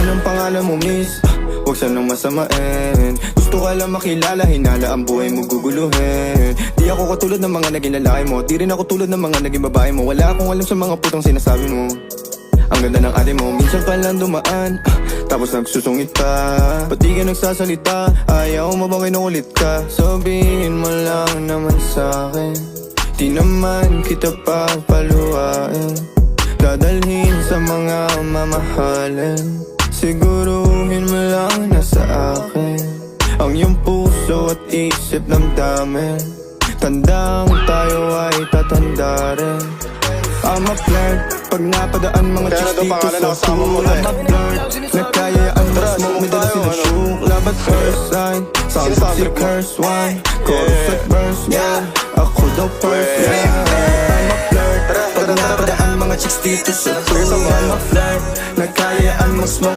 Anong pangalan mo, miss? Huwag sanang masamain. Gusto ka lang makilala, hinala ang buhay mo guguluhin. Di ako katulad ng mga naging lalaki mo, di rin ako tulad ng mga naging babae mo. Wala akong alam sa mga putong sinasabi mo. Ang ganda ng ate mo, minsan ka lang dumaan, tapos nagsusungit ka. Ba't di ka nagsasalita? Ayaw mo bang kinukulit ka? Sabihin mo lang naman sa'kin, di naman kita papaluhain. Dadalhin sa mga mamahalin, siguruhin mo lang na sa akin ang iyong puso at isip damdamin. Tandang tayo ay tatanda rin. I'm a flirt, pag napadaan mga chicks dito sa school. I'm a flirt, nagkayaan mas mo, may dala sila syukla. But first sign, sound si curse one, chorus at verse, yeah, ako daw first, yeah. I'm a flirt, pag napadaan mga chicks dito sa school. I'm a flirt, nagkayaan mas mo.